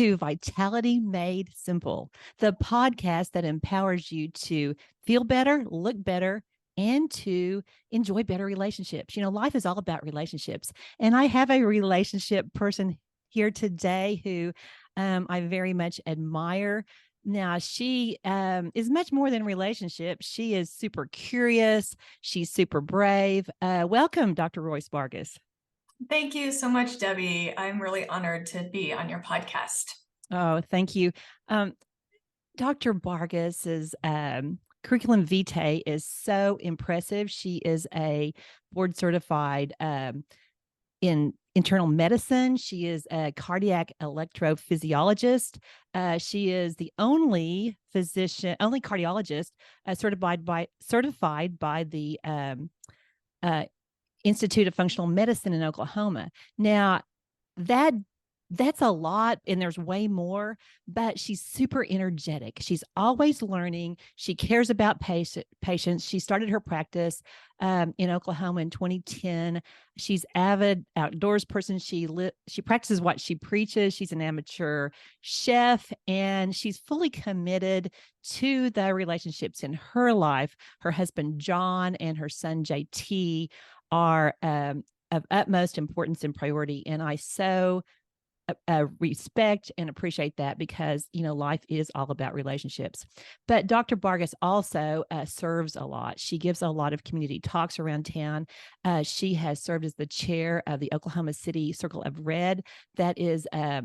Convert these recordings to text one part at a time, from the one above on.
to Vitality Made Simple, the podcast that empowers you to feel better, look better, and to enjoy better relationships. You know, life is all about relationships. And I have a relationship person here today who I very much admire. Now, she is much more than relationships. She is super curious. She's super brave. Welcome, Dr. Royce Bargas. Thank you so much, Debbie. I'm really honored to be on your podcast. Oh, thank you. Dr. Bargas's curriculum vitae is so impressive. She is a board certified in internal medicine. She is a cardiac electrophysiologist. She is the only cardiologist certified by the Institute of Functional Medicine in Oklahoma. Now, that's a lot, and there's way more, but she's super energetic. She's always learning. She cares about patients. She started her practice in Oklahoma in 2010. She's avid outdoors person. She practices what she preaches. She's an amateur chef, and she's fully committed to the relationships in her life. Her husband, John, and her son, JT, are of utmost importance and priority. And I so respect and appreciate that, because, you know, life is all about relationships. But Dr. Bargas also serves a lot. She gives a lot of community talks around town. She has served as the chair of the Oklahoma City Circle of Red. That is a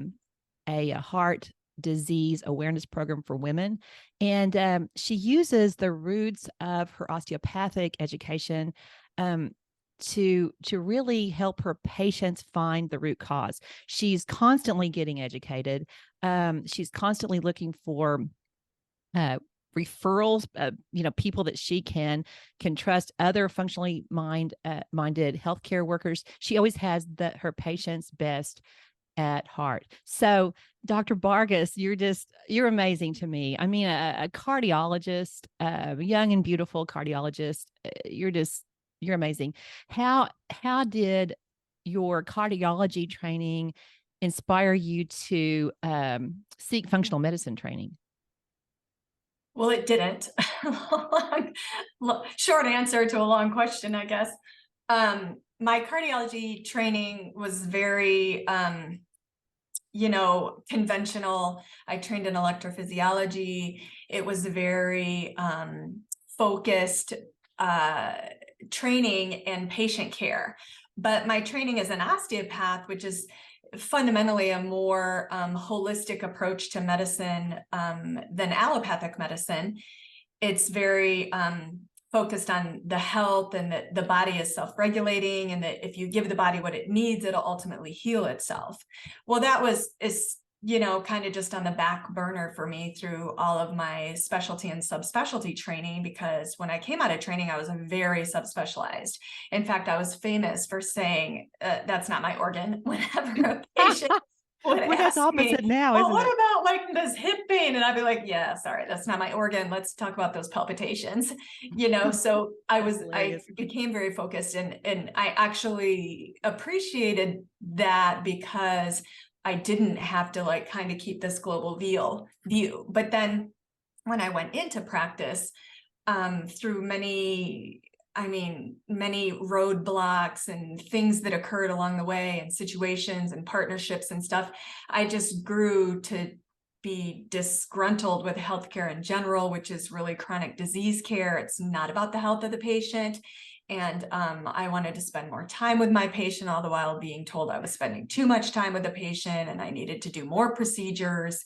heart disease awareness program for women. And she uses the roots of her osteopathic education to really help her patients find the root cause. She's constantly getting educated. She's constantly looking for referrals, people that she can trust, other functionally minded healthcare workers. She always has her patients' best at heart. So, Dr. Bargas, you're amazing to me. I mean, a cardiologist, a young and beautiful cardiologist. You're amazing. How did your cardiology training inspire you to seek functional medicine training? Well, it didn't. Short answer to a long question, I guess. My cardiology training was very, conventional. I trained in electrophysiology. It was very focused training and patient care. But my training as an osteopath, which is fundamentally a more holistic approach to medicine than allopathic medicine, it's very focused on the health, and that the body is self-regulating, and that if you give the body what it needs, it'll ultimately heal itself. Well, that is kind of just on the back burner for me through all of my specialty and subspecialty training, because when I came out of training, I was very subspecialized. In fact, I was famous for saying, that's not my organ, whenever a patient would that's opposite me, now, well, isn't what it? about like this hip pain? And I'd be like, yeah, sorry, that's not my organ. Let's talk about those palpitations. So I became very focused, and I actually appreciated that, because I didn't have to kind of keep this global view. But then when I went into practice, through many roadblocks and things that occurred along the way, and situations and partnerships and stuff, I just grew to be disgruntled with healthcare in general, which is really chronic disease care. It's not about the health of the patient. And I wanted to spend more time with my patient, all the while being told I was spending too much time with the patient and I needed to do more procedures.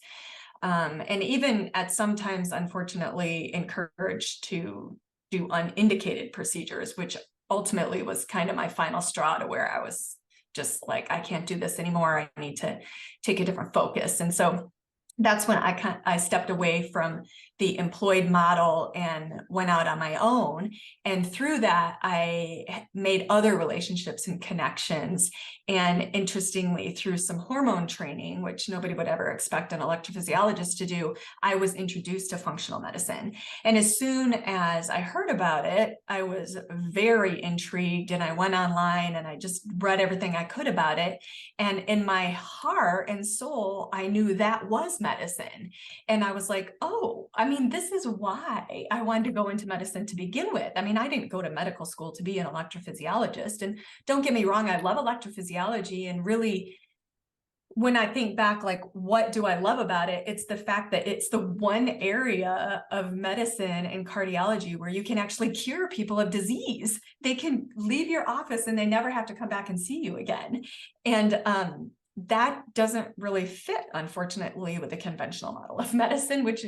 And even at sometimes, unfortunately, encouraged to do unindicated procedures, which ultimately was kind of my final straw, to where I was just like, I can't do this anymore. I need to take a different focus. And so that's when I stepped away from the employed model and went out on my own. And through that, I made other relationships and connections. And interestingly, through some hormone training, which nobody would ever expect an electrophysiologist to do, I was introduced to functional medicine. And as soon as I heard about it, I was very intrigued, and I went online and I just read everything I could about it. And in my heart and soul, I knew that was medicine. And I was like, oh, I mean, this is why I wanted to go into medicine to begin with. I mean, I didn't go to medical school to be an electrophysiologist. And don't get me wrong, I love electrophysiology. And really, when I think back, like, what do I love about it? It's the fact that it's the one area of medicine and cardiology where you can actually cure people of disease. They can leave your office and they never have to come back and see you again. And that doesn't really fit, unfortunately, with the conventional model of medicine, which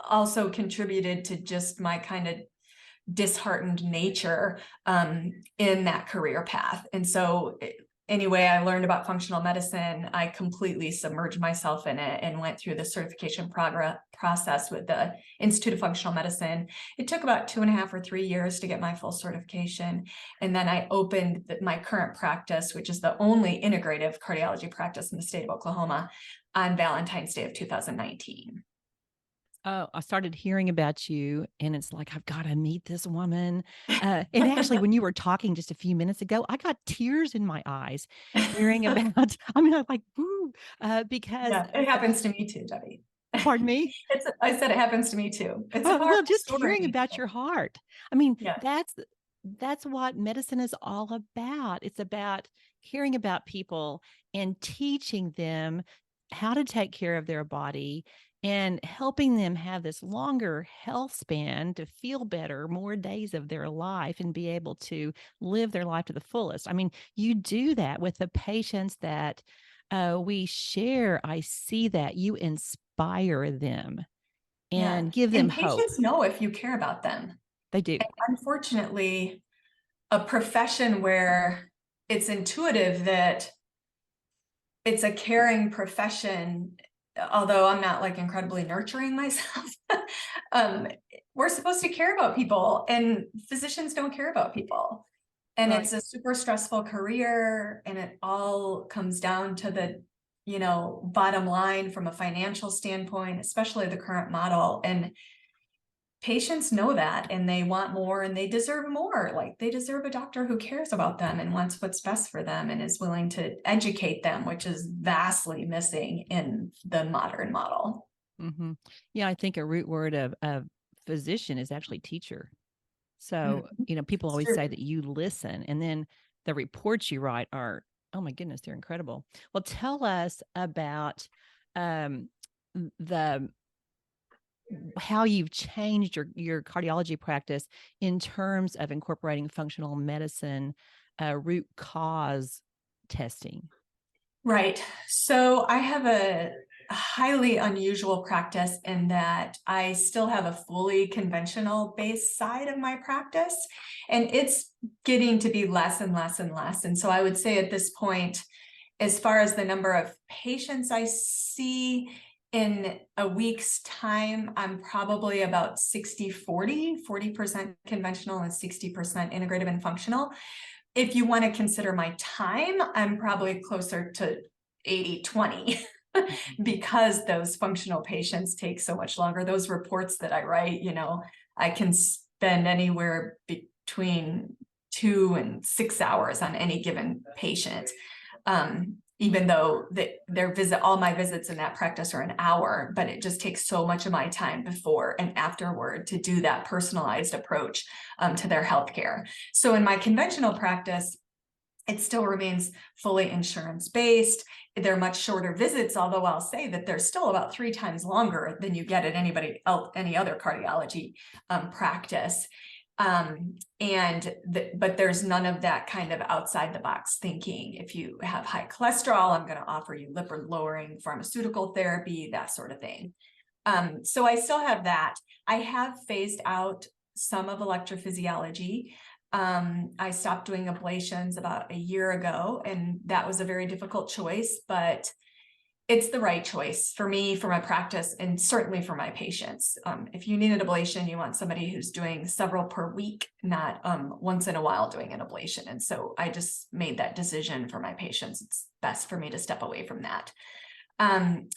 also contributed to just my kind of disheartened nature in that career path. And so anyway, I learned about functional medicine. I completely submerged myself in it and went through the certification process with the Institute of Functional Medicine. It took about 2.5 or 3 years to get my full certification. And then I opened my current practice, which is the only integrative cardiology practice in the state of Oklahoma, on Valentine's Day of 2019. Oh, I started hearing about you, and it's like, I've got to meet this woman. And actually, when you were talking just a few minutes ago, I got tears in my eyes hearing about, I mean, I'm like, woo, because Yeah, it happens to me too, Debbie. Pardon me? I said it happens to me too. It's a well, just story. hearing about your heart. I mean, yeah. that's what medicine is all about. It's about caring about people and teaching them how to take care of their body and helping them have this longer health span to feel better, more days of their life, and be able to live their life to the fullest. I mean, you do that with the patients that we share. I see that you inspire them and give them hope. Patients know if you care about them. They do. And unfortunately, a profession where it's intuitive that it's a caring profession, although I'm not like incredibly nurturing myself, we're supposed to care about people, and physicians don't care about people. And It's a super stressful career, and it all comes down to the, bottom line from a financial standpoint, especially the current model. And patients know that, and they want more, and they deserve more. Like, they deserve a doctor who cares about them and wants what's best for them and is willing to educate them, which is vastly missing in the modern model. Mm-hmm. Yeah, I think a root word of physician is actually teacher. So, people always say that you listen, and then the reports you write are, oh my goodness, they're incredible. Well, tell us about how you've changed your cardiology practice in terms of incorporating functional medicine root cause testing. Right. So I have a highly unusual practice in that I still have a fully conventional based side of my practice, and it's getting to be less and less and less. And so I would say at this point, as far as the number of patients I see in a week's time, I'm probably about 60-40, 40% conventional and 60% integrative and functional. If you want to consider my time, I'm probably closer to 80-20 because those functional patients take so much longer. Those reports that I write, I can spend anywhere between 2 and 6 hours on any given patient. Even though all my visits in that practice are an hour, but it just takes so much of my time before and afterward to do that personalized approach to their healthcare. So in my conventional practice, it still remains fully insurance-based. They're much shorter visits, although I'll say that they're still about 3 times longer than you get at any other cardiology practice. But there's none of that kind of outside the box thinking. If you have high cholesterol, I'm going to offer you lipid lowering pharmaceutical therapy, that sort of thing. So I still have that. I have phased out some of electrophysiology. I stopped doing ablations about a year ago, and that was a very difficult choice, but It's the right choice for me, for my practice, and certainly for my patients. If you need an ablation, you want somebody who's doing several per week, not once in a while doing an ablation. And so I just made that decision for my patients. It's best for me to step away from that.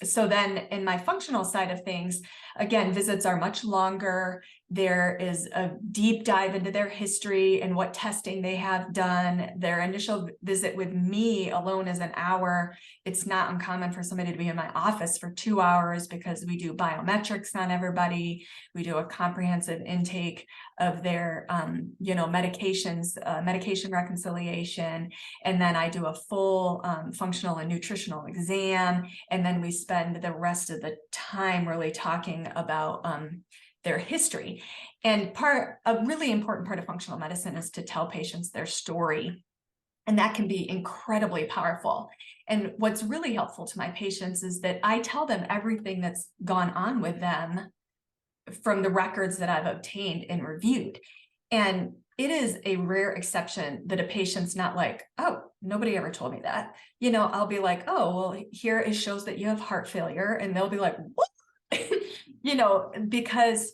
So then in my functional side of things, again, visits are much longer. There is a deep dive into their history and what testing they have done. Their initial visit with me alone is an hour. It's not uncommon for somebody to be in my office for 2 hours because we do biometrics on everybody. We do a comprehensive intake of their, medications, medication reconciliation. And then I do a full functional and nutritional exam. And then we spend the rest of the time really talking about their history. And a really important part of functional medicine is to tell patients their story. And that can be incredibly powerful. And what's really helpful to my patients is that I tell them everything that's gone on with them from the records that I've obtained and reviewed. And it is a rare exception that a patient's not like, oh, nobody ever told me that. I'll be like, oh, well, here it shows that you have heart failure. And they'll be like, what? Because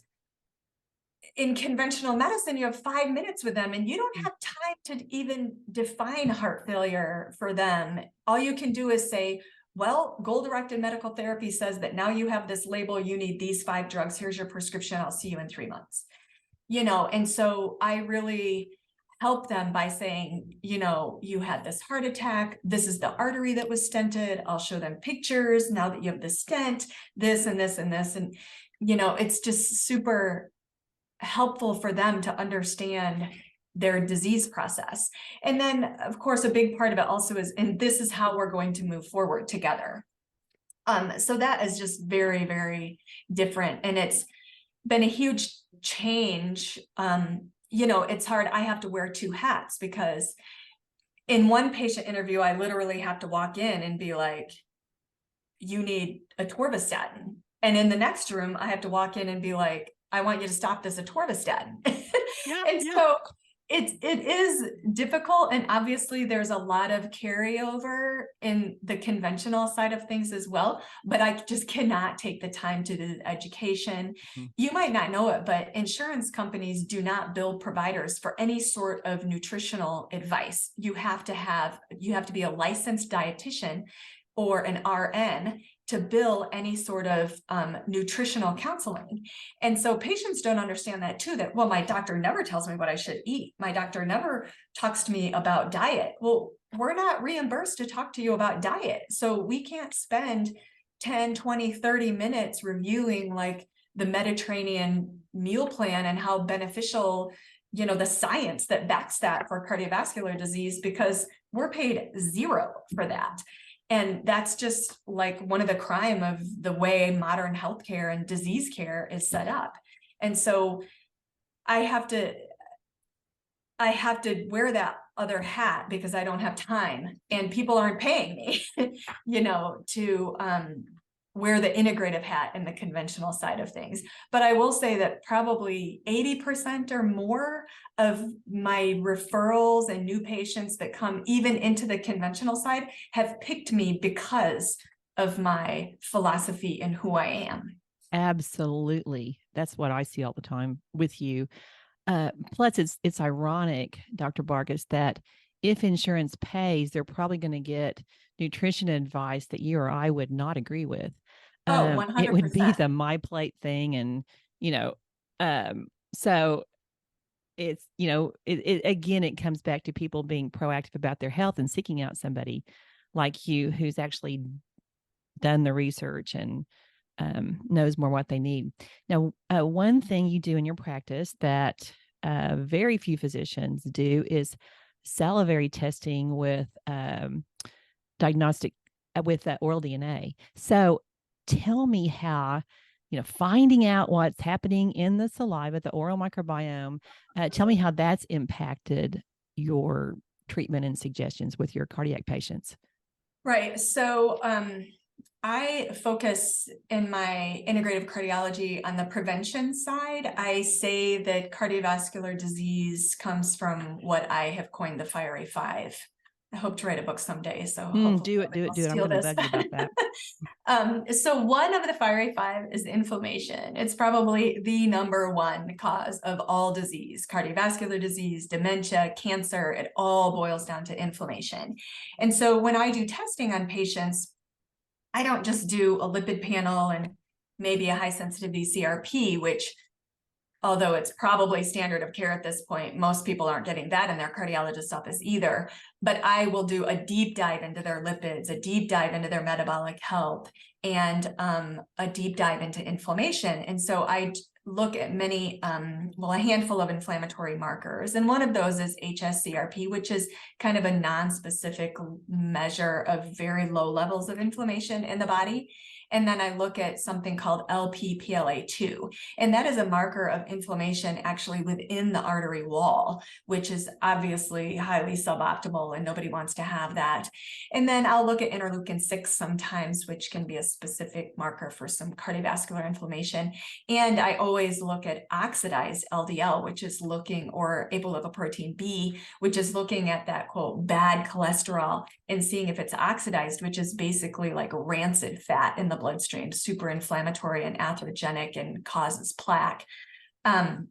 in conventional medicine, you have 5 minutes with them and you don't have time to even define heart failure for them. All you can do is say, well, goal-directed medical therapy says that now you have this label, you need these 5 drugs. Here's your prescription. I'll see you in 3 months. And so I really help them by saying, you had this heart attack. This is the artery that was stented. I'll show them pictures now that you have the stent, this and this and this. And, it's just super helpful for them to understand their disease process. And then, of course, a big part of it also is, and this is how we're going to move forward together. So that is just very, very different. And it's been a huge change. It's hard. I have to wear 2 hats because in one patient interview, I literally have to walk in and be like, you need atorvastatin. And in the next room, I have to walk in and be like, I want you to stop this atorvastatin. So it is difficult. And obviously there's a lot of carryover in the conventional side of things as well, but I just cannot take the time to do the education. You might not know it, but insurance companies do not bill providers for any sort of nutritional advice. You have to be a licensed dietitian or an RN to bill any sort of nutritional counseling. And so patients don't understand that too, that, well, my doctor never tells me what I should eat. My doctor never talks to me about diet. Well, we're not reimbursed to talk to you about diet. So we can't spend 10, 20, 30 minutes reviewing like the Mediterranean meal plan and how beneficial, the science that backs that for cardiovascular disease, because we're paid $0 for that. And that's just like one of the crime of the way modern healthcare and disease care is set up. And so I have to wear that other hat because I don't have time and people aren't paying me, to wear the integrative hat in the conventional side of things. But I will say that probably 80% or more of my referrals and new patients that come even into the conventional side have picked me because of my philosophy and who I am. Absolutely. That's what I see all the time with you. Plus, it's ironic, Dr. Bargas, that if insurance pays, they're probably going to get nutrition advice that you or I would not agree with. 100%. It would be the my plate thing. And, so it's, again, it comes back to people being proactive about their health and seeking out somebody like you who's actually done the research and knows more what they need. Now, one thing you do in your practice that very few physicians do is salivary testing with diagnostic with oral DNA. So tell me how, finding out what's happening in the saliva, the oral microbiome, tell me how that's impacted your treatment and suggestions with your cardiac patients. Right. So I focus in my integrative cardiology on the prevention side. I say that cardiovascular disease comes from what I have coined the fiery 5. I hope to write a book someday. So Do it. I'm going to bug you about that. So one of the fiery five is inflammation. It's probably the number one cause of all disease, cardiovascular disease, dementia, cancer. It all boils down to inflammation. And so when I do testing on patients, I don't just do a lipid panel and maybe a high sensitivity CRP, which, although it's probably standard of care at this point, most people aren't getting that in their cardiologist's office either. But I will do a deep dive into their lipids, a deep dive into their metabolic health, and a deep dive into inflammation. And so I look at many, a handful of inflammatory markers. And one of those is hsCRP, which is kind of a non-specific measure of very low levels of inflammation in the body. And then I look at something called Lp(PLA2), and that is a marker of inflammation actually within the artery wall, which is obviously highly suboptimal and nobody wants to have that. And then I'll look at interleukin-6 sometimes, which can be a specific marker for some cardiovascular inflammation. And I always look at oxidized LDL, which is looking, or apolipoprotein B, which is looking at that, quote, bad cholesterol and seeing if it's oxidized, which is basically like rancid fat in the bloodstream, super inflammatory and atherogenic and causes plaque. And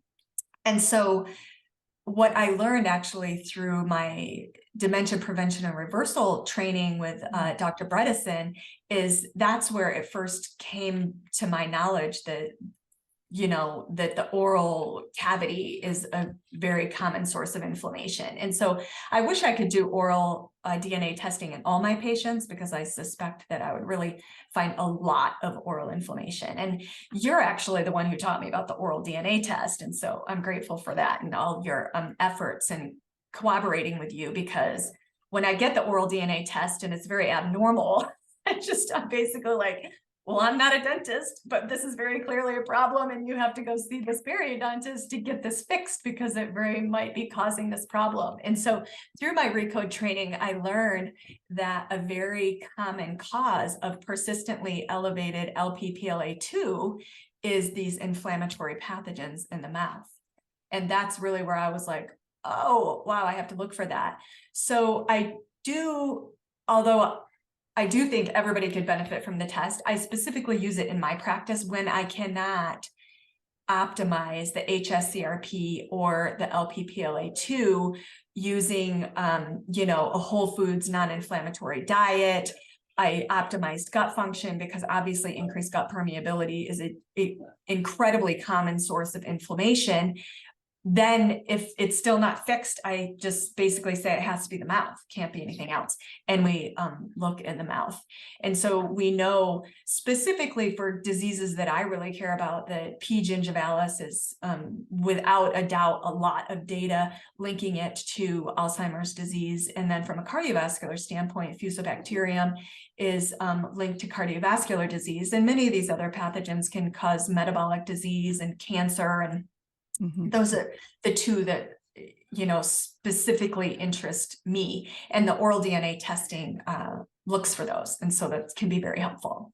so what I learned actually through my dementia prevention and reversal training with Dr. Bredesen is that's where it first came to my knowledge that, that the oral cavity is a very common source of inflammation. And so I wish I could do oral DNA testing in all my patients, because I suspect that I would really find a lot of oral inflammation. And you're actually the one who taught me about the oral DNA test. And so I'm grateful for that and all your efforts and cooperating with you, because when I get the oral DNA test and it's very abnormal, I'm basically like, well, I'm not a dentist, but this is very clearly a problem, and you have to go see this periodontist to get this fixed because it very might be causing this problem. And so through my RECODE training, I learned that a very common cause of persistently elevated Lp(PLA2) is these inflammatory pathogens in the mouth. And that's really where I was like, oh, wow, I have to look for that. So although I do think everybody could benefit from the test, I specifically use it in my practice when I cannot optimize the hsCRP or the Lp(PLA2) using, a whole foods non-inflammatory diet. I optimized gut function because obviously increased gut permeability is an incredibly common source of inflammation. Then if it's still not fixed, I just basically say it has to be the mouth, can't be anything else. And we look in the mouth. And so we know specifically for diseases that I really care about, that P. gingivalis is without a doubt a lot of data linking it to Alzheimer's disease. And then from a cardiovascular standpoint, Fusobacterium is linked to cardiovascular disease. And many of these other pathogens can cause metabolic disease and cancer, and those are the two that, specifically interest me, and the oral DNA testing looks for those. And so that can be very helpful.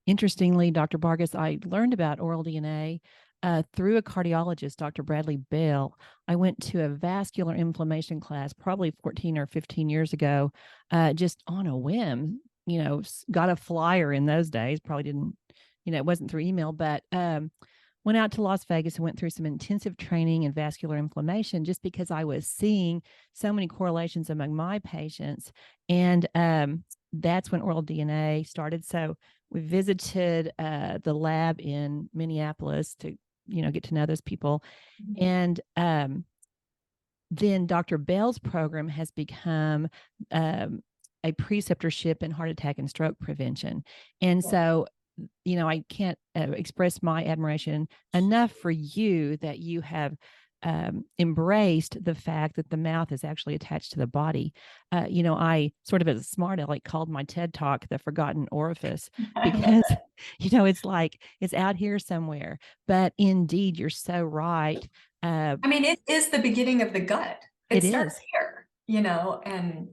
Interestingly, Dr. Bargas, I learned about oral DNA through a cardiologist, Dr. Bradley Bell. I went to a vascular inflammation class probably 14 or 15 years ago, just on a whim, got a flyer in those days, probably didn't, it wasn't through email, but went out to Las Vegas and went through some intensive training in vascular inflammation just because I was seeing so many correlations among my patients. And that's when oral DNA started. So we visited the lab in Minneapolis to, get to know those people. And then Dr. Bell's program has become a preceptorship in heart attack and stroke prevention. And so I can't express my admiration enough for you that you have embraced the fact that the mouth is actually attached to the body. I sort of, as a smart aleck, called my TED Talk the forgotten orifice, because, it's like it's out here somewhere. But indeed, you're so right. It is the beginning of the gut. It starts here, and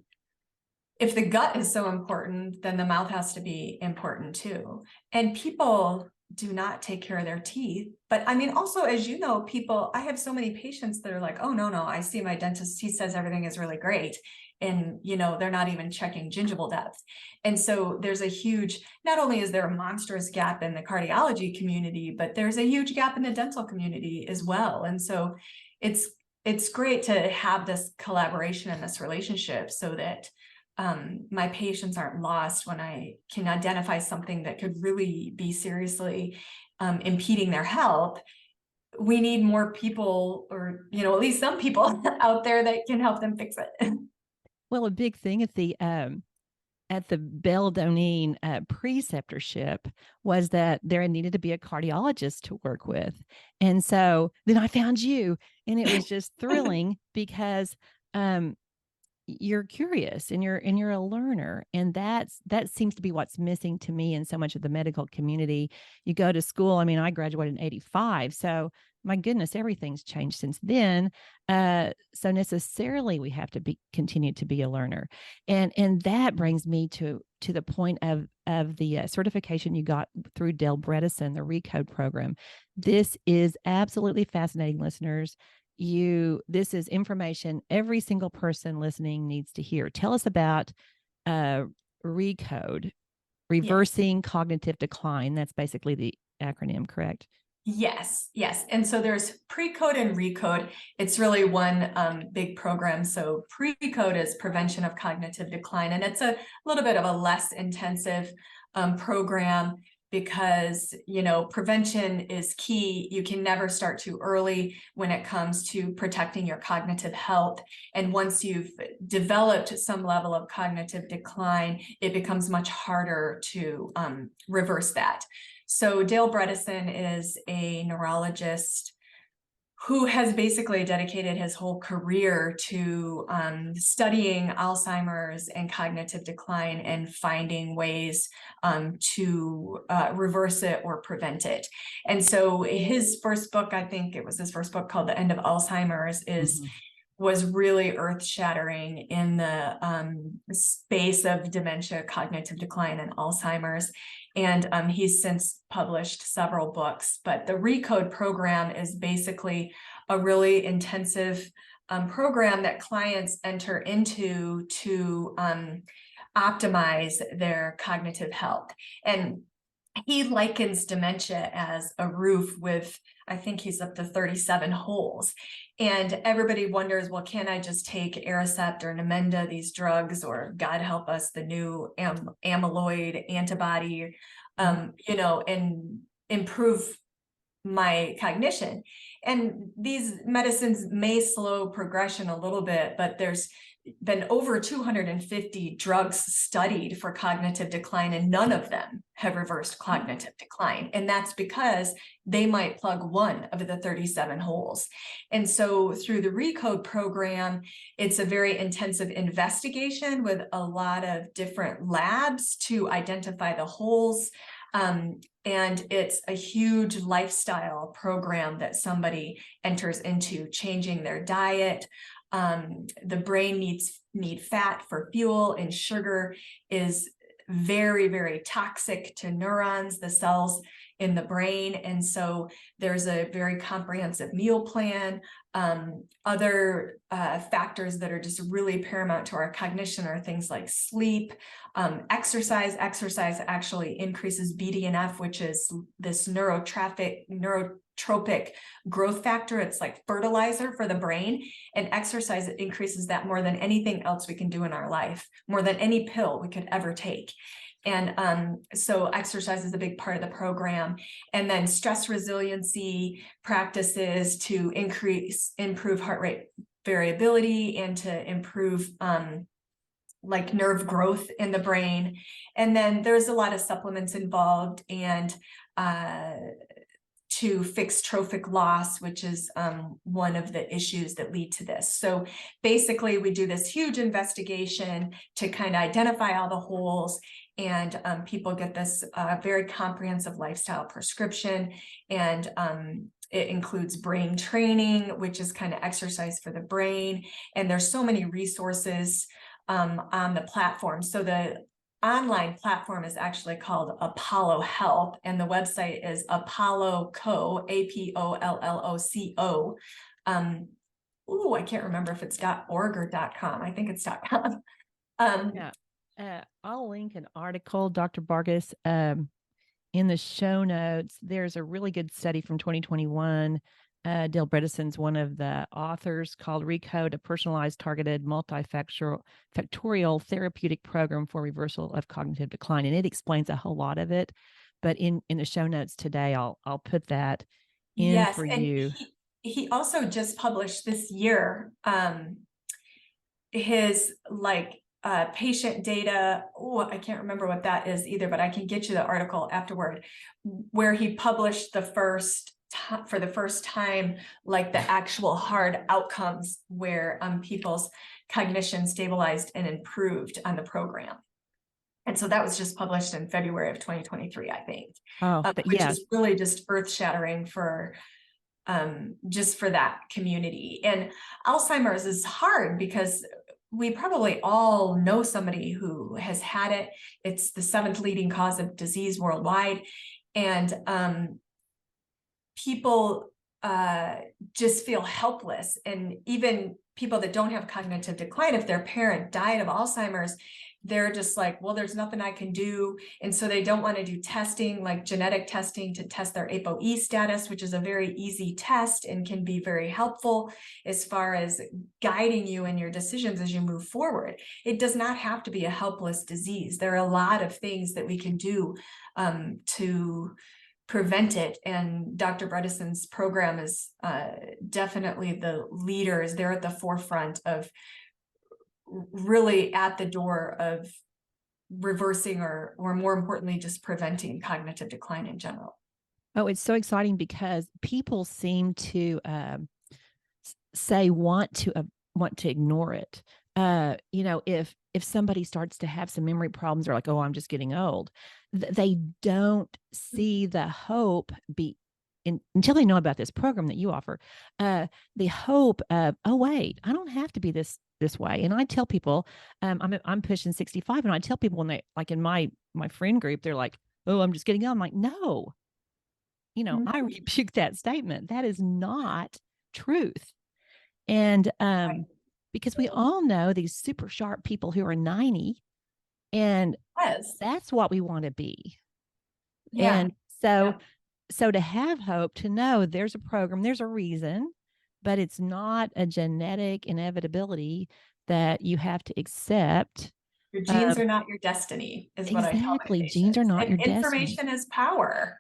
if the gut is so important, then the mouth has to be important too. And people do not take care of their teeth. But I mean, also, as you know, I have so many patients that are like, oh, no, I see my dentist, he says everything is really great. And, they're not even checking gingival depth. And so there's a huge, not only is there a monstrous gap in the cardiology community, but there's a huge gap in the dental community as well. And so it's great to have this collaboration and this relationship so that my patients aren't lost when I can identify something that could really be seriously impeding their health. We need more people, or, at least some people out there that can help them fix it. Well, a big thing at the Bell-Donine preceptorship was that there needed to be a cardiologist to work with. And so then I found you, and it was just thrilling because you're curious and you're a learner, and that seems to be what's missing to me in so much of the medical community. You go to school. I mean, I graduated in 85, so my goodness, everything's changed since then. So necessarily we have to continue to be a learner, and that brings me to the point of the certification you got through Dale Bredesen, the RECODE program. This is absolutely fascinating, listeners. This is information every single person listening needs to hear. Tell us about RECODE, reversing cognitive decline. That's basically the acronym, correct? Yes. And so there's pre-code and recode. It's really one big program. So pre-code is prevention of cognitive decline, and it's a little bit of a less intensive program because, prevention is key. You can never start too early when it comes to protecting your cognitive health. And once you've developed some level of cognitive decline, it becomes much harder to reverse that. So Dale Bredesen is a neurologist who has basically dedicated his whole career to studying Alzheimer's and cognitive decline and finding ways to reverse it or prevent it. And so his first book, I think it was his first book, called The End of Alzheimer's, was really earth-shattering in the space of dementia, cognitive decline, and Alzheimer's. And he's since published several books. But the RECODE program is basically a really intensive program that clients enter into to optimize their cognitive health. And he likens dementia as a roof with, I think he's up to 37 holes. And everybody wonders, well, can I just take Aricept or Namenda, these drugs, or God help us, the new amyloid antibody, and improve my cognition? And these medicines may slow progression a little bit, but there's been over 250 drugs studied for cognitive decline, and none of them have reversed cognitive decline. And that's because they might plug one of the 37 holes. And so through the RECODE program, it's a very intensive investigation with a lot of different labs to identify the holes. And it's a huge lifestyle program that somebody enters into, changing their diet. The brain needs fat for fuel, and sugar is very, very toxic to neurons, the cells in the brain. And so there's a very comprehensive meal plan. Other factors that are just really paramount to our cognition are things like sleep, exercise. Exercise actually increases BDNF, which is this neurotropic growth factor. It's like fertilizer for the brain, and exercise increases that more than anything else we can do in our life, more than any pill we could ever take. And so exercise is a big part of the program. And then stress resiliency practices to improve heart rate variability and to improve like nerve growth in the brain. And then there's a lot of supplements involved, and to fix trophic loss, which is one of the issues that lead to this. So basically, we do this huge investigation to kind of identify all the holes, and people get this very comprehensive lifestyle prescription. And it includes brain training, which is kind of exercise for the brain. And there's so many resources on the platform. So the online platform is actually called Apollo Health, and the website is ApolloCo, APOLLOCO. I can't remember if it's .org or .com. I think it's .com. I'll link an article, Dr. Bargas, in the show notes. There's a really good study from 2021. Dale Bredesen's one of the authors, called RECODE, a personalized, targeted, multifactorial therapeutic program for reversal of cognitive decline. And it explains a whole lot of it. But in the show notes today, I'll put that in for you. He also just published this year his patient data. I can't remember what that is either, but I can get you the article afterward, where he published for the first time, like the actual hard outcomes where people's cognition stabilized and improved on the program. And so that was just published in February of 2023, I think. Which is really just earth-shattering for just for that community. And Alzheimer's is hard because we probably all know somebody who has had it. It's the 7th leading cause of disease worldwide. And people just feel helpless. And even people that don't have cognitive decline, if their parent died of Alzheimer's, they're just like, well, there's nothing I can do. And so they don't want to do testing, like genetic testing, to test their ApoE status, which is a very easy test and can be very helpful as far as guiding you in your decisions as you move forward. It does not have to be a helpless disease. There are a lot of things that we can do to prevent it. And Dr. Bredesen's program is definitely the leaders. They're at the forefront of really at the door of reversing or more importantly, just preventing cognitive decline in general. Oh, it's so exciting because people seem to say want to ignore it. If somebody starts to have some memory problems, they're like, oh, I'm just getting old. They don't see the hope until they know about this program that you offer, the hope of, oh, wait, I don't have to be this way. And I tell people, I'm pushing 65, and I tell people when they, like in my friend group, they're like, oh, I'm just getting old. I'm like, no, I rebuke that statement. That is not truth. And because we all know these super sharp people who are 90, and that's what we want to be. Yeah. And so to have hope, to know there's a program, there's a reason, but it's not a genetic inevitability that you have to accept. Your genes are not your destiny, is what I tell my patients. Exactly. Genes are not your destiny. Information is power.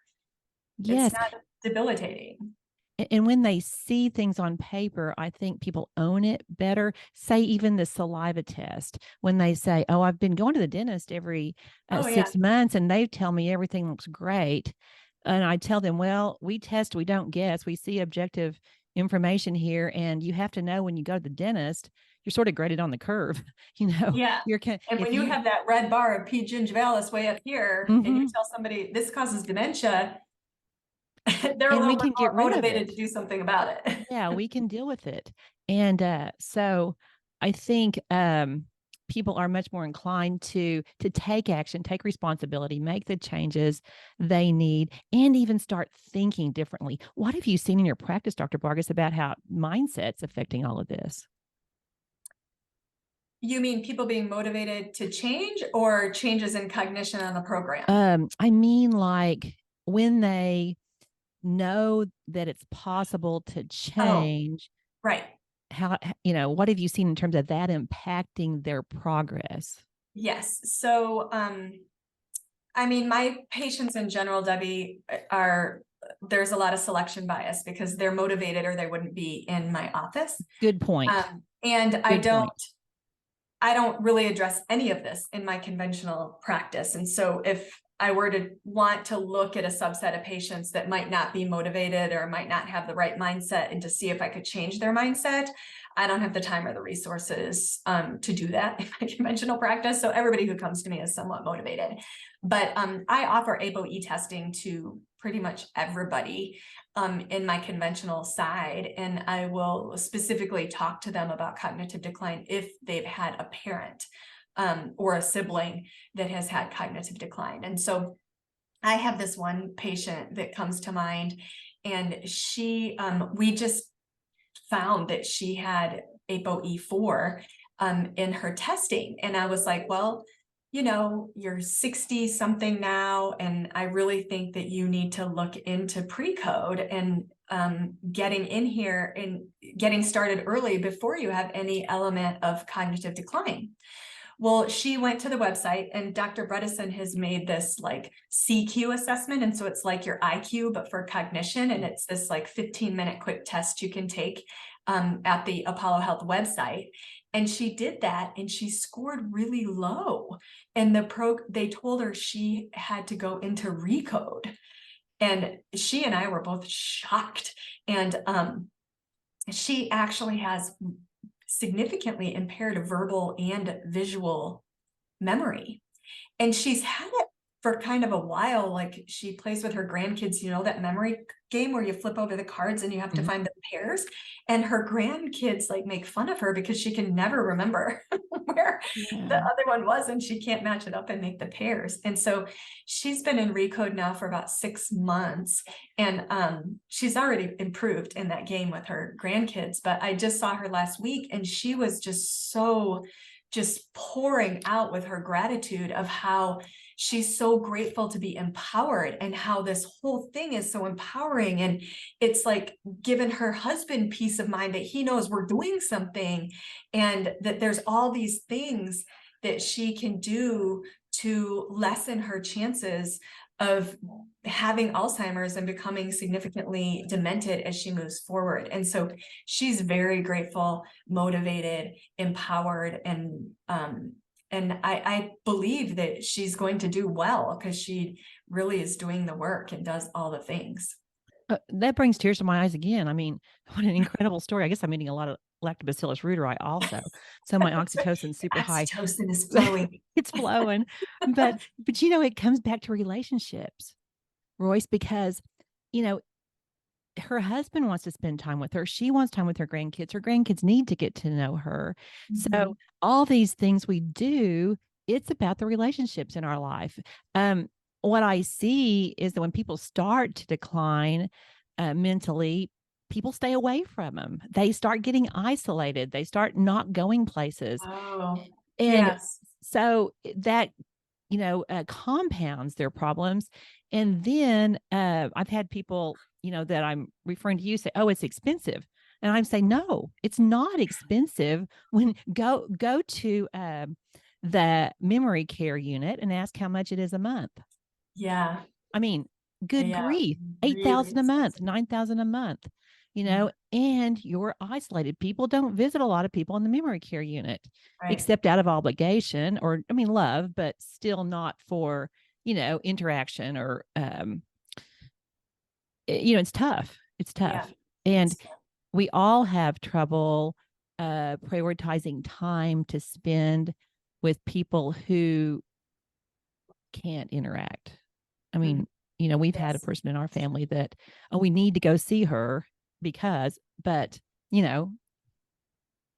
Yes. It's not debilitating. And when they see things on paper, I think people own it better. Say even the saliva test, when they say, oh, I've been going to the dentist every 6 months and they tell me everything looks great. And I tell them, well, we test, we don't guess. We see objective information here. And you have to know when you go to the dentist, you're sort of graded on the curve, Yeah. And when you have that red bar of P. gingivalis way up here, and you tell somebody this causes dementia, they're a little bit more motivated to do something about it. Yeah, we can deal with it. And so I think people are much more inclined to take action, take responsibility, make the changes they need, and even start thinking differently. What have you seen in your practice, Dr. Bargas, about how mindset's affecting all of this? You mean people being motivated to change, or changes in cognition on the program? I mean, like when they know that it's possible to change. Oh, right. How, what have you seen in terms of that impacting their progress? Yes. So, I mean, my patients in general, Debbie, there's a lot of selection bias because they're motivated or they wouldn't be in my office. Good point. And I don't really address any of this in my conventional practice. And so if I were to want to look at a subset of patients that might not be motivated or might not have the right mindset, and to see if I could change their mindset, I don't have the time or the resources to do that in my conventional practice. So everybody who comes to me is somewhat motivated. But I offer ApoE testing to pretty much everybody in my conventional side. And I will specifically talk to them about cognitive decline if they've had a parent or a sibling that has had cognitive decline. And so I have this one patient that comes to mind, and she, we just found that she had ApoE4 in her testing. And I was like, well, you know, you're 60 something now, and I really think that you need to look into pre-code and getting in here and getting started early before you have any element of cognitive decline. Well, she went to the website, and Dr. Bredesen has made this like CQ assessment. And so it's like your IQ, but for cognition. And it's this like 15-minute quick test you can take at the Apollo Health website. And she did that, and she scored really low. And they told her she had to go into RECODE. And she and I were both shocked. And she actually has significantly impaired verbal and visual memory. And she's had it for kind of a while. Like, she plays with her grandkids, you know, that memory game where you flip over the cards and you have to find the pairs. And her grandkids like make fun of her because she can never remember where the other one was, and she can't match it up and make the pairs. And so she's been in RECODE now for about 6 months, and she's already improved in that game with her grandkids. But I just saw her last week, and she was just pouring out with her gratitude of how she's so grateful to be empowered, and how this whole thing is so empowering. And it's like given her husband peace of mind that he knows we're doing something, and that there's all these things that she can do to lessen her chances of having Alzheimer's and becoming significantly demented as she moves forward. And so she's very grateful, motivated, empowered, and I believe that she's going to do well, because she really is doing the work and does all the things. That brings tears to my eyes again. I mean, what an incredible story. I guess I'm eating a lot of Lactobacillus reuteri also. So my oxytocin's super high. Oxytocin is flowing. It's flowing. But you know, it comes back to relationships, Royce, because, you know, her husband wants to spend time with her. She wants time with her grandkids. Her grandkids need to get to know her. So all these things we do, it's about the relationships in our life. What I see is that when people start to decline mentally, people stay away from them. They start getting isolated. They start not going places. Oh, and yes. So that, you know, compounds their problems. And then I've had people, you know, that I'm referring to you say, oh, it's expensive. And I'm saying, no, it's not expensive. When go to the memory care unit and ask how much it is a month. Yeah. I mean, good grief, 8,000 a month, 9,000 a month, you know, and you're isolated. People don't visit a lot of people in the memory care unit, except out of obligation, or, I mean, love, but still not for, you know, interaction or, you know, it's tough. It's tough. Yeah. And we all have trouble prioritizing time to spend with people who can't interact. I mean, you know, we've had a person in our family that, oh, we need to go see her because, but, you know,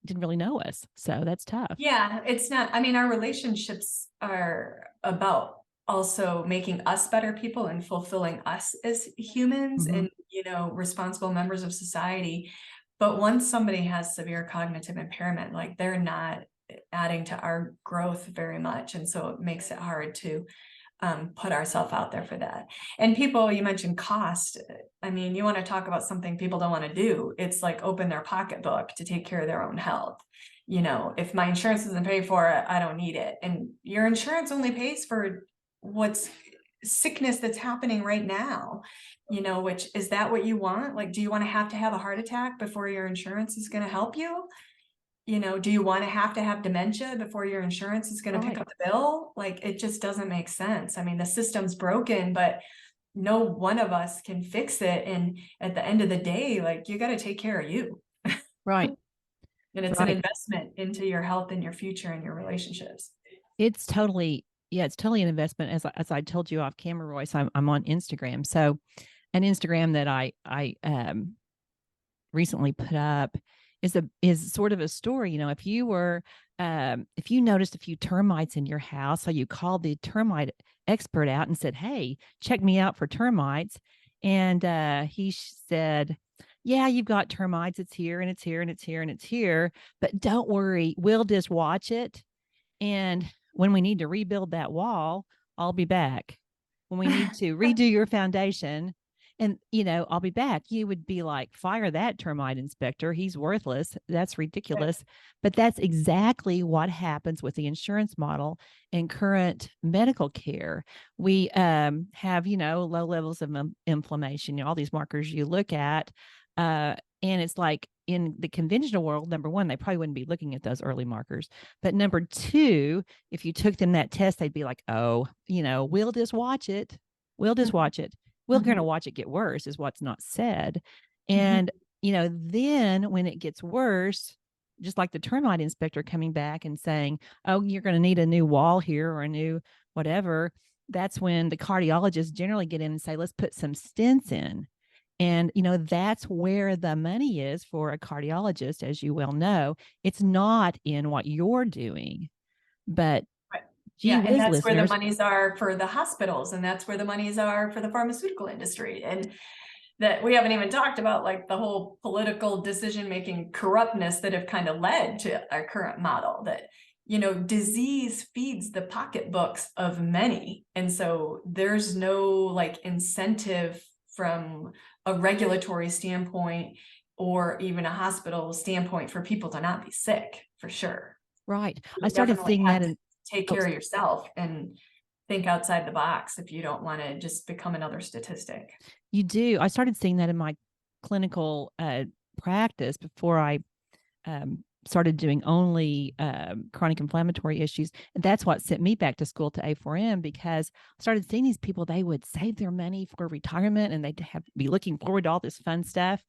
didn't really know us. So that's tough. Yeah, it's not, I mean, our relationships are about also making us better people and fulfilling us as humans and, you know, responsible members of society. But once somebody has severe cognitive impairment, like, they're not adding to our growth very much. And so it makes it hard to put ourselves out there for that. And people, you mentioned cost. I mean, you want to talk about something people don't want to do. It's like open their pocketbook to take care of their own health. You know, if my insurance doesn't pay for it, I don't need it. And your insurance only pays for what's sickness that's happening right now, you know, which is that what you want? Like, do you want to have a heart attack before your insurance is going to help you? You know, do you want to have dementia before your insurance is going to pick up the bill? Like, it just doesn't make sense. I mean, the system's broken, but no one of us can fix it. And at the end of the day, like, you got to take care of you. Right. And it's an investment into your health and your future and your relationships. It's totally, it's totally an investment. As I told you off camera, Royce, I'm on Instagram. So an Instagram that I recently put up is sort of a story. You know, if you noticed a few termites in your house, so you called the termite expert out and said, "Hey, check me out for termites," and he said, "Yeah, you've got termites. It's here and it's here and it's here and it's here, but don't worry, we'll just watch it. And when we need to rebuild that wall, I'll be back. When we need to redo your foundation, and I'll be back." You would be like, "Fire that termite inspector. He's worthless. That's ridiculous." But that's exactly what happens with the insurance model in current medical care. We have, low levels of inflammation, all these markers you look at. And it's like in the conventional world, number one, they probably wouldn't be looking at those early markers. But number two, if you took them that test, they'd be like, "Oh, we'll just watch it. We'll just watch it. We're going to watch it get worse," is what's not said. And, then when it gets worse, just like the termite inspector coming back and saying, "Oh, you're going to need a new wall here or a new whatever," that's when the cardiologists generally get in and say, "Let's put some stents in." And, that's where the money is for a cardiologist, as you well know. It's not in what you're doing, but gee yeah, and whiz, that's where the listeners. monies are for the hospitals, and that's where the monies are for the pharmaceutical industry. And that we haven't even talked about, like the whole political decision-making corruptness that have kind of led to our current model, that, disease feeds the pocketbooks of many. And so there's no like incentive from a regulatory standpoint or even a hospital standpoint for people to not be sick, for sure. Right. You I started definitely seeing have that to in, take care of yourself and think outside the box if you don't want to just become another statistic. you do. I started seeing that in my clinical practice before I started doing only chronic inflammatory issues. And that's what sent me back to school to A4M, because I started seeing these people, they would save their money for retirement and they'd be looking forward to all this fun stuff.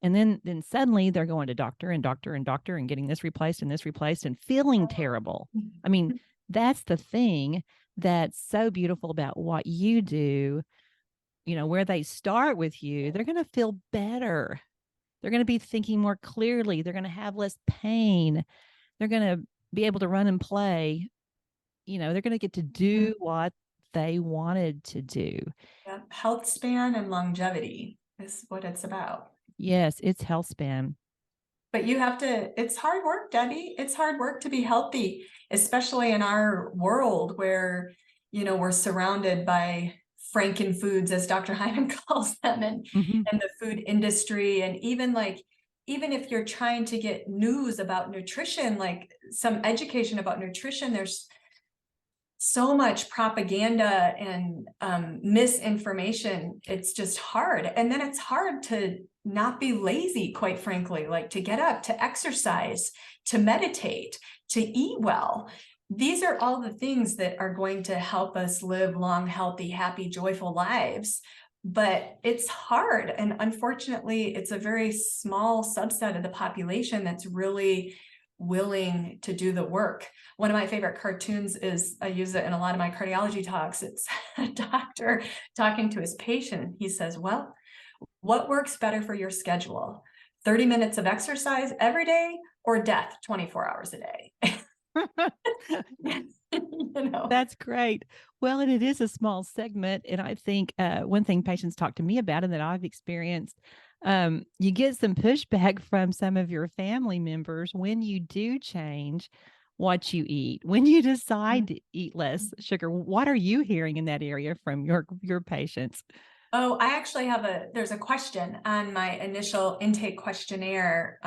And then suddenly they're going to doctor and doctor and doctor and getting this replaced and feeling terrible. I mean, that's the thing that's so beautiful about what you do. Where they start with you, they're going to feel better. They're going to be thinking more clearly. They're going to have less pain. They're going to be able to run and play. They're going to get to do what they wanted to do. Yeah. Health span and longevity is what it's about. Yes, it's health span. But it's hard work, Debbie. It's hard work to be healthy, especially in our world where, we're surrounded by Franken foods, as Dr. Hyman calls them, and the food industry. And even if you're trying to get news about nutrition, like some education about nutrition, there's so much propaganda and misinformation. It's just hard. And then it's hard to not be lazy, quite frankly, like to get up, to exercise, to meditate, to eat well. These are all the things that are going to help us live long, healthy, happy, joyful lives. But it's hard. And unfortunately, it's a very small subset of the population that's really willing to do the work. One of my favorite cartoons is, I use it in a lot of my cardiology talks. It's a doctor talking to his patient. He says, "Well, what works better for your schedule? 30 minutes of exercise every day or death 24 hours a day?" That's great. Well, and it is a small segment. And I think one thing patients talk to me about and that I've experienced, you get some pushback from some of your family members when you do change what you eat, when you decide to eat less sugar. What are you hearing in that area from your patients? Oh, I actually there's a question on my initial intake questionnaire.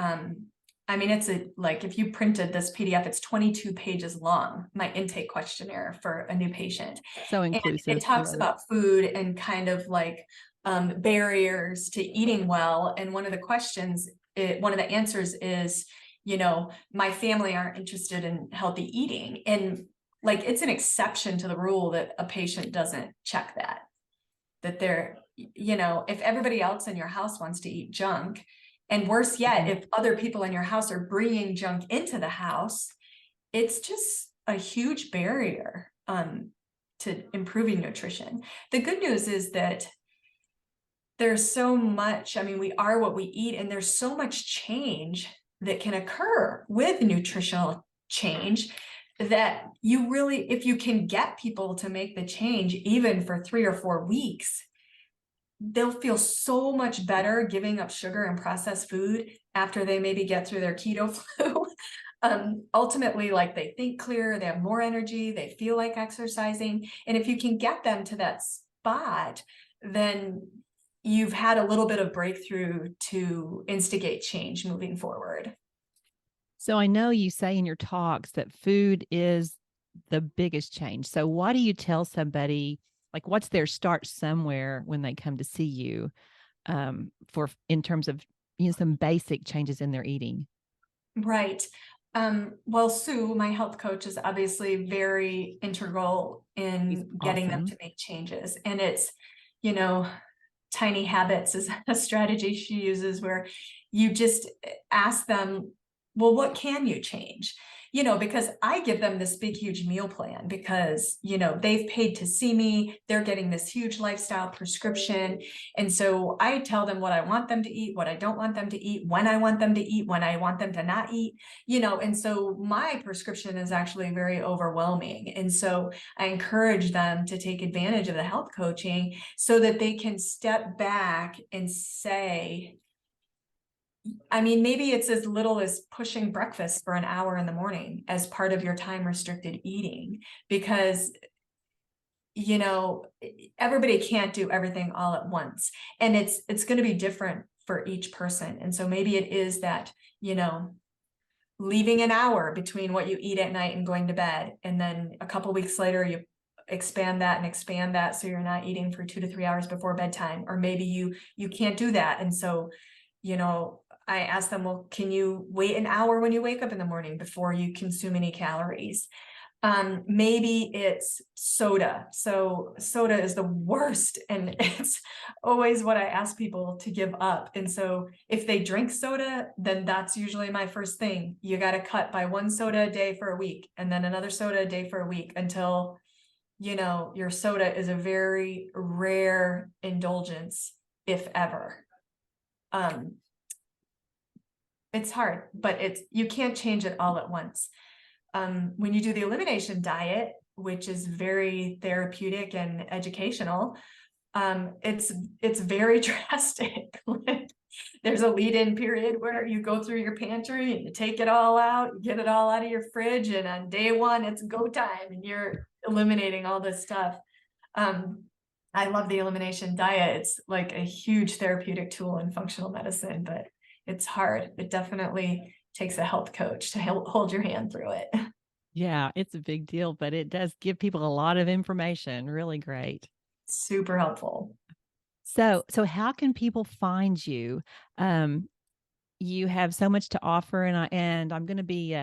It's if you printed this PDF, it's 22 pages long, my intake questionnaire for a new patient. So inclusive. And it talks about food and kind of like barriers to eating well. And one of the answers is, my family aren't interested in healthy eating. And like, it's an exception to the rule that a patient doesn't check that they're, if everybody else in your house wants to eat junk, and worse yet, if other people in your house are bringing junk into the house, it's just a huge barrier to improving nutrition. The good news is that there's so much, we are what we eat, and there's so much change that can occur with nutritional change, that you really, if you can get people to make the change, even for 3 or 4 weeks, they'll feel so much better giving up sugar and processed food after they maybe get through their keto flu. Ultimately, like, they think clearer, they have more energy, they feel like exercising. And if you can get them to that spot, then you've had a little bit of breakthrough to instigate change moving forward. So I know you say in your talks that food is the biggest change. So why do you tell somebody, like, what's their start somewhere when they come to see you, for in terms of, some basic changes in their eating? Right. Well, Sue, my health coach, is obviously very integral He's in getting them awesome. to make changes. And it's, you know, tiny habits is a strategy she uses, where you just ask them, well, what can you change? Because I give them this big, huge meal plan because, they've paid to see me, they're getting this huge lifestyle prescription. And so I tell them what I want them to eat, what I don't want them to eat, when I want them to eat, when I want them to not eat, and so my prescription is actually very overwhelming. And so I encourage them to take advantage of the health coaching so that they can step back and say, I mean, maybe it's as little as pushing breakfast for an hour in the morning as part of your time restricted eating, because everybody can't do everything all at once, and it's going to be different for each person. And so maybe it is that, leaving an hour between what you eat at night and going to bed, and then a couple weeks later you expand that so you're not eating for 2 to 3 hours before bedtime. Or maybe you can't do that, and so I ask them, well, can you wait an hour when you wake up in the morning before you consume any calories? Maybe it's soda. So soda is the worst, and it's always what I ask people to give up. And so if they drink soda, then that's usually my first thing. You got to cut by 1 soda a day for a week, and then another soda a day for a week, until your soda is a very rare indulgence, if ever. It's hard, but you can't change it all at once. When you do the elimination diet, which is very therapeutic and educational, it's very drastic. There's a lead-in period where you go through your pantry and you take it all out, you get it all out of your fridge, and on day 1, it's go time, and you're eliminating all this stuff. I love the elimination diet. It's like a huge therapeutic tool in functional medicine, but it's hard. It definitely takes a health coach to hold your hand through it. Yeah, it's a big deal, but it does give people a lot of information. Really great. Super helpful. So how can people find you? You have so much to offer, and I'm going to be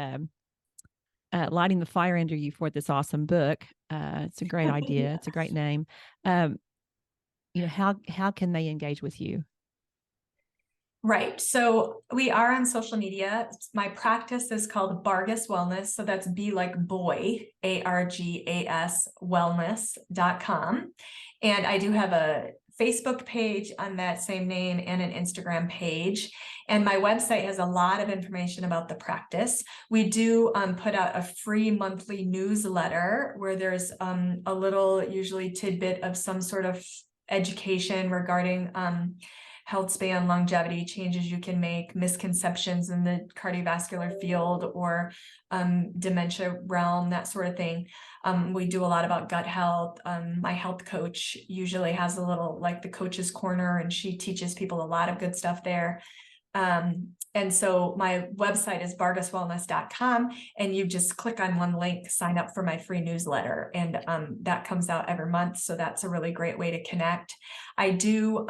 lighting the fire under you for this awesome book. It's a great idea. It's a great name. How can they engage with you? Right. So we are on social media. My practice is called Bargas Wellness. So that's B like boy, ARGAS wellness.com. And I do have a Facebook page on that same name and an Instagram page. And my website has a lot of information about the practice. We do put out a free monthly newsletter where there's a little, usually tidbit of some sort of education regarding health span, longevity, changes you can make, misconceptions in the cardiovascular field or dementia realm, that sort of thing. We do a lot about gut health. My health coach usually has a little, like, the coach's corner, and she teaches people a lot of good stuff there. And so my website is bargaswellness.com, and you just click on one link, sign up for my free newsletter, and that comes out every month. So that's a really great way to connect. I do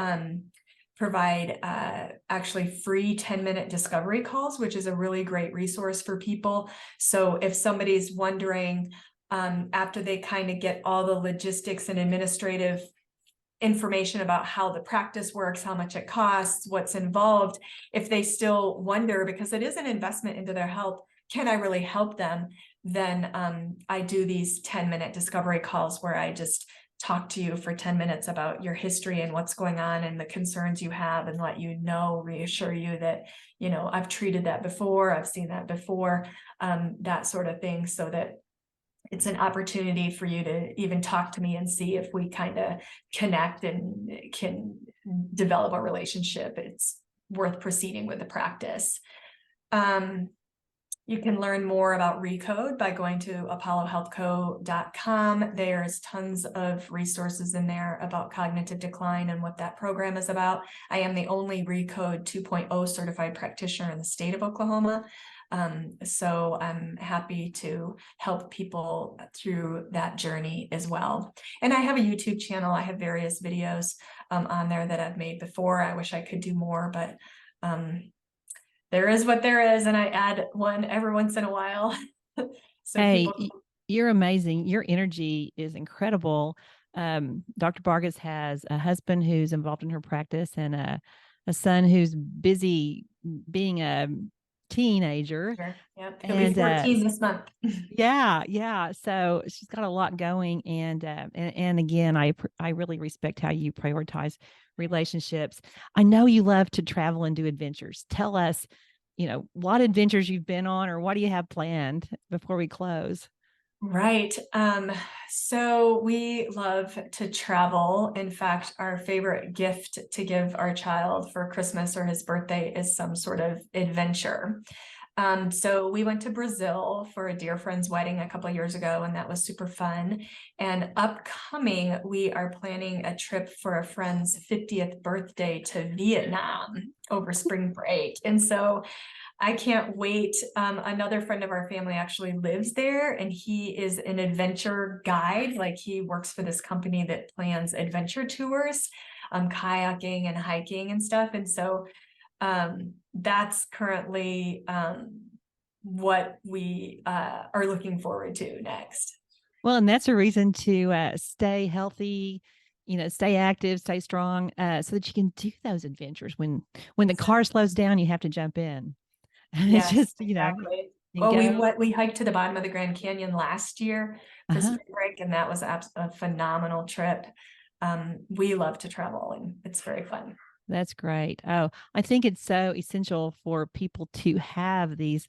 provide actually free 10-minute discovery calls, which is a really great resource for people. So if somebody's wondering, after they kind of get all the logistics and administrative information about how the practice works, how much it costs, what's involved, if they still wonder, because it is an investment into their health, can I really help them? Then I do these 10-minute discovery calls where I just talk to you for 10 minutes about your history and what's going on and the concerns you have, and let you know, reassure you that, you know, I've treated that before, I've seen that before, that sort of thing, so that it's an opportunity for you to even talk to me and see if we kind of connect and can develop a relationship. It's worth proceeding with the practice. You can learn more about RECODE by going to apollohealthco.com. There's tons of resources in there about cognitive decline and what that program is about. I am the only RECODE 2.0 certified practitioner in the state of Oklahoma. So I'm happy to help people through that journey as well. And I have a YouTube channel. I have various videos on there that I've made before. I wish I could do more, but there is what there is, and I add one every once in a while. So Hey, people, you're amazing. Your energy is incredible. Dr. Bargas has a husband who's involved in her practice and a son who's busy being a teenager. sure. Yep, he'll be And 14 this month. yeah. So she's got a lot going, and again, I really respect how you prioritize relationships. I know you love to travel and do adventures. Tell us, what adventures you've been on, or what do you have planned before we close? Right. So we love to travel. In fact, our favorite gift to give our child for Christmas or his birthday is some sort of adventure. So we went to Brazil for a dear friend's wedding a couple of years ago, and that was super fun. And upcoming, we are planning a trip for a friend's 50th birthday to Vietnam over spring break. And so I can't wait. Another friend of our family actually lives there, and he is an adventure guide. Like, he works for this company that plans adventure tours, kayaking and hiking and stuff. And so that's currently what we are looking forward to next. Well, and that's a reason to stay healthy, stay active, stay strong, so that you can do those adventures. When the car slows down, you have to jump in. It's Yes, just, exactly. you Well, go. we hiked to the bottom of the Grand Canyon last year for Uh-huh. spring break, and that was a phenomenal trip. We love to travel, and it's very fun. That's great. Oh, I think it's so essential for people to have these,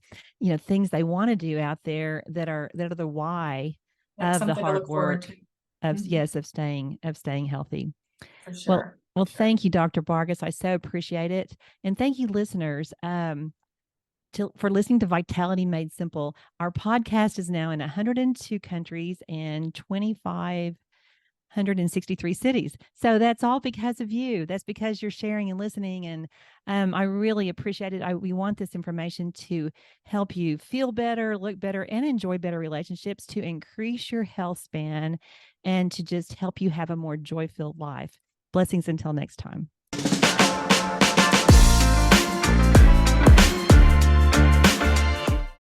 things they want to do out there that are the why Yep, of the something to hard look forward work to. of Mhm, staying healthy. for Well, sure. well, For sure. thank you, Dr. Bargas. I so appreciate it. And thank you, listeners, for listening to Vitality Made Simple. Our podcast is now in 102 countries and 2,563 cities. So that's all because of you. That's because you're sharing and listening. And I really appreciate it. We want this information to help you feel better, look better, and enjoy better relationships, to increase your health span, and to just help you have a more joy-filled life. Blessings until next time.